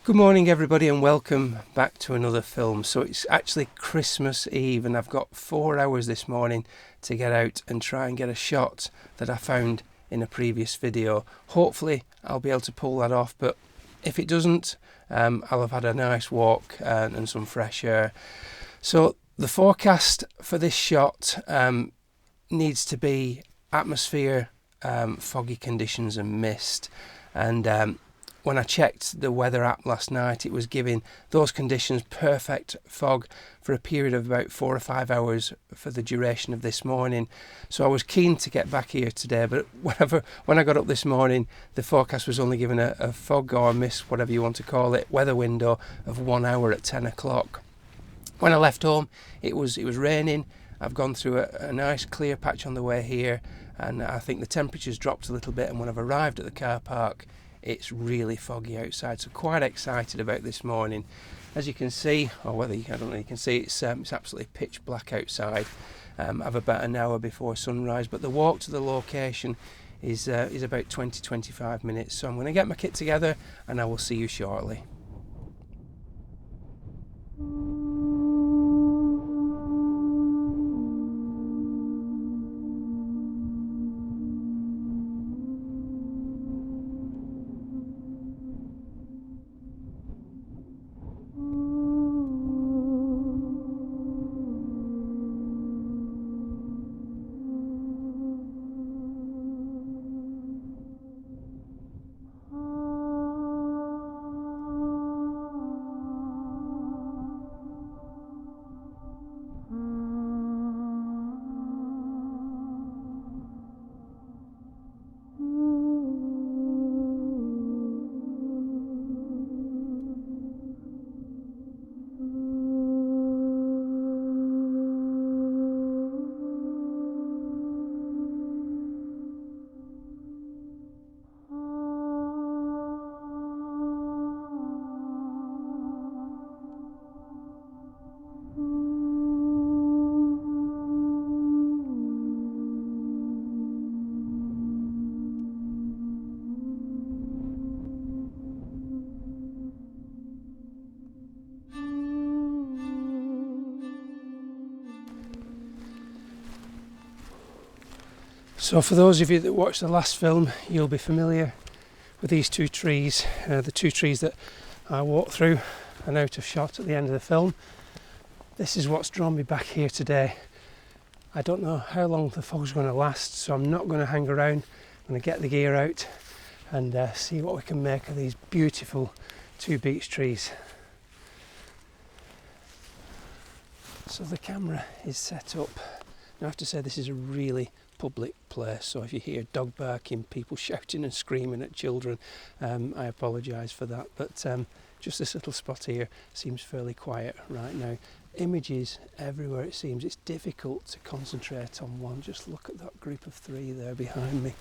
Good morning everybody and welcome back to another film. So it's actually Christmas Eve and I've got 4 hours this morning to get out and try and get a shot that I found in a previous video. Hopefully I'll be able to pull that off, but if it doesn't, I'll have had a nice walk and some fresh air. So the forecast for this shot needs to be atmosphere, foggy conditions and mist, and when I checked the weather app last night, it was giving those conditions, perfect fog for a period of about 4 or 5 hours for the duration of this morning. So I was keen to get back here today, but when I got up this morning, the forecast was only giving a fog or a mist, whatever you want to call it, weather window of 1 hour at 10 o'clock. When I left home, it was raining. I've gone through a nice clear patch on the way here, and I think the temperature's dropped a little bit, and when I've arrived at the car park, it's really foggy outside, so quite excited about this morning. As you can see, or whether I don't know, you can see it's absolutely pitch black outside. I've about an hour before sunrise, but the walk to the location is about 20-25 minutes. So I'm going to get my kit together, and I will see you shortly. So for those of you that watched the last film, you'll be familiar with these two trees, the two trees that I walked through and out of shot at the end of the film. This is what's drawn me back here today. I don't know how long the fog's going to last, so I'm not going to hang around. I'm going to get the gear out and see what we can make of these beautiful two beech trees. So the camera is set up. Now I have to say this is a really public place, so if you hear dog barking, people shouting and screaming at children, I apologise for that, but just this little spot here seems fairly quiet right now. Images everywhere it seems. It's difficult to concentrate on one. Just look at that group of three there behind me.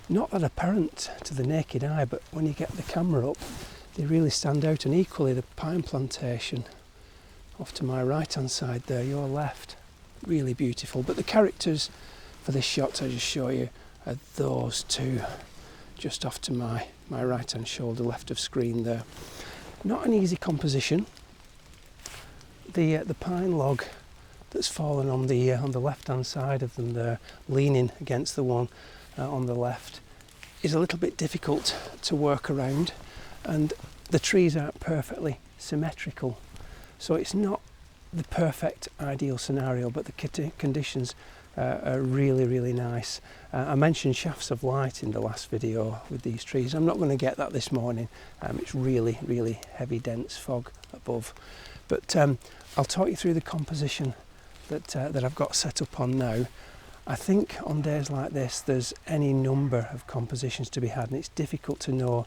Not that apparent to the naked eye, but when you get the camera up they really stand out, and equally the pine plantation off to my right hand side there, your left, really beautiful. But the characters for this shot I just show you are those two just off to my right hand shoulder, left of screen there. Not an easy composition. The pine log that's fallen on the left hand side of them there, leaning against the one on the left, is a little bit difficult to work around, and the trees aren't perfectly symmetrical, so it's not the perfect ideal scenario, but the conditions are really nice. I mentioned shafts of light in the last video with these trees. I'm not going to get that this morning. It's really heavy dense fog above, but I'll talk you through the composition that I've got set up on now. I think on days like this there's any number of compositions to be had, and it's difficult to know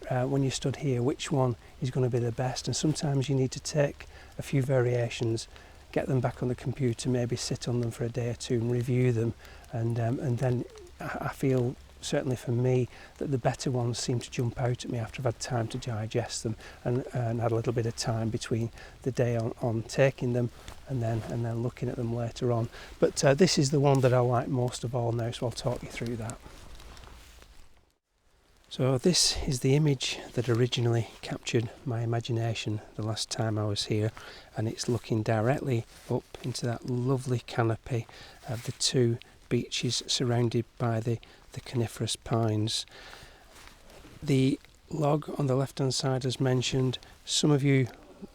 when you stood here which one is going to be the best, and sometimes you need to take a few variations, get them back on the computer, maybe sit on them for a day or two and review them, and then I feel, certainly for me, that the better ones seem to jump out at me after I've had time to digest them and had a little bit of time between the day on taking them and then looking at them later on. But this is the one that I like most of all now, so I'll talk you through that. So this is the image that originally captured my imagination the last time I was here, and it's looking directly up into that lovely canopy of the two beeches surrounded by the coniferous pines. The log on the left hand side, as mentioned, some of you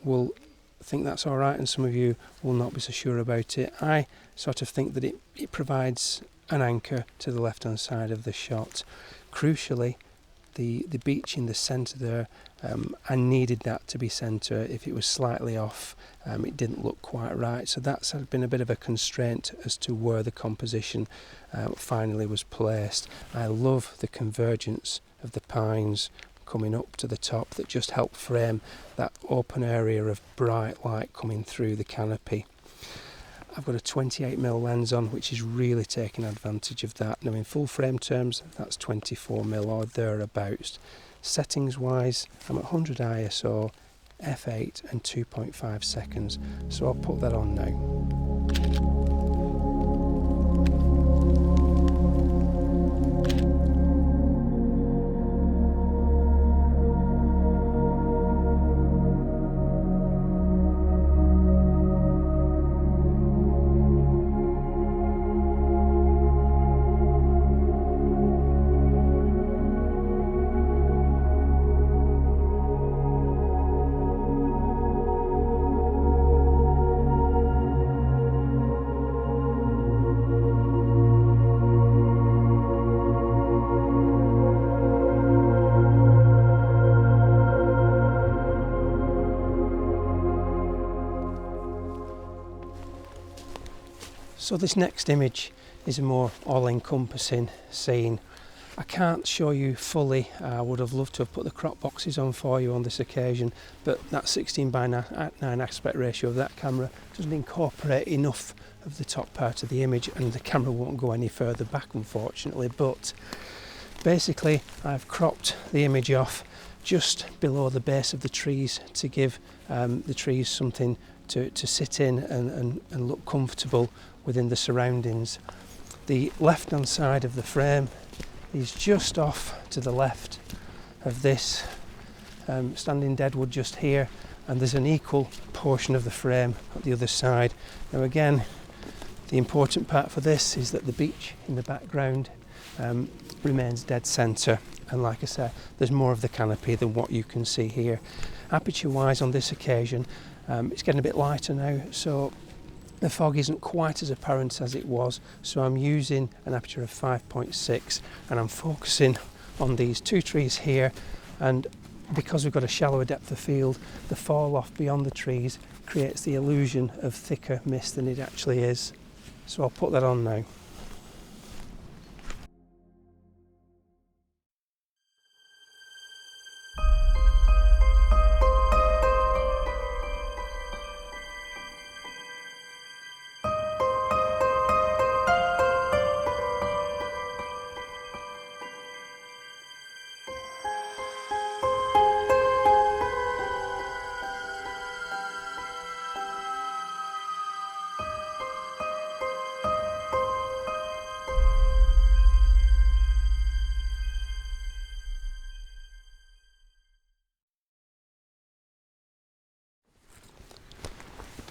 will think that's alright and some of you will not be so sure about it. I sort of think that it provides an anchor to the left hand side of the shot. Crucially, the beech in the centre there, I needed that to be centre. If it was slightly off, it didn't look quite right, so that's been a bit of a constraint as to where the composition finally was placed. I love the convergence of the pines coming up to the top that just help frame that open area of bright light coming through the canopy. I've got a 28mm lens on, which is really taking advantage of that. Now in full frame terms, that's 24mm or thereabouts. Settings wise, I'm at 100 ISO, f8 and 2.5 seconds, so I'll put that on now. So this next image is a more all-encompassing scene. I can't show you fully. I would have loved to have put the crop boxes on for you on this occasion, but that 16:9 aspect ratio of that camera doesn't incorporate enough of the top part of the image, and the camera won't go any further back, unfortunately. But basically I've cropped the image off just below the base of the trees to give the trees something to sit in and look comfortable within the surroundings. The left hand side of the frame is just off to the left of this standing deadwood just here, and there's an equal portion of the frame at the other side. Now again, the important part for this is that the beech in the background remains dead centre, and like I said, there's more of the canopy than what you can see here. Aperture wise on this occasion, it's getting a bit lighter now, so the fog isn't quite as apparent as it was, so I'm using an aperture of 5.6 and I'm focusing on these two trees here, and because we've got a shallower depth of field, the fall off beyond the trees creates the illusion of thicker mist than it actually is. So I'll put that on now.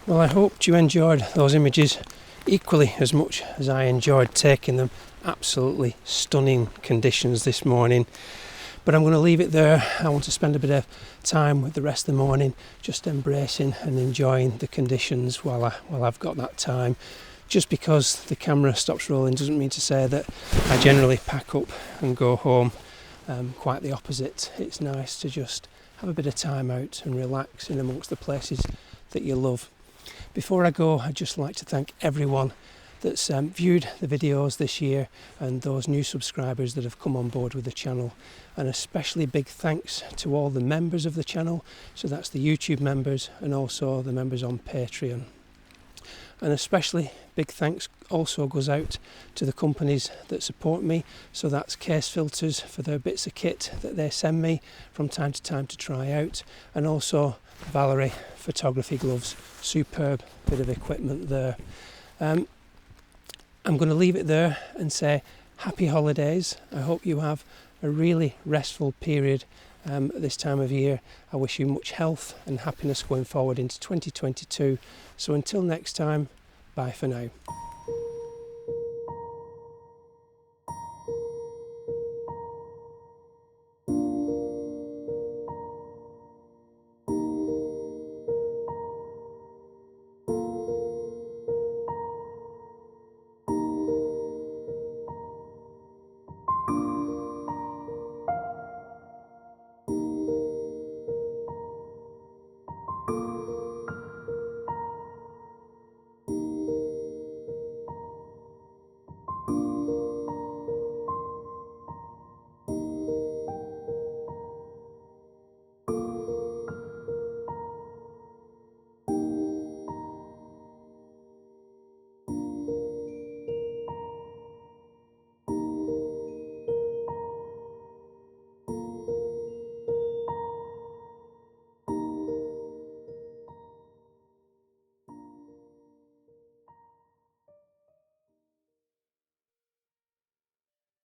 Well, I hoped you enjoyed those images equally as much as I enjoyed taking them. Absolutely stunning conditions this morning. But I'm going to leave it there. I want to spend a bit of time with the rest of the morning just embracing and enjoying the conditions while I've got that time. Just because the camera stops rolling doesn't mean to say that I generally pack up and go home. Quite the opposite. It's nice to just have a bit of time out and relax in amongst the places that you love. Before I go, I'd just like to thank everyone that's viewed the videos this year, and those new subscribers that have come on board with the channel, and especially big thanks to all the members of the channel. So that's the YouTube members and also the members on Patreon. And especially big thanks also goes out to the companies that support me. So that's Case Filters for their bits of kit that they send me from time to time to try out, and also Valerie photography gloves. Superb bit of equipment there. I'm going to leave it there and say happy holidays. I hope you have a a really restful period at this time of year. I wish you much health and happiness going forward into 2022. So until next time, bye for now.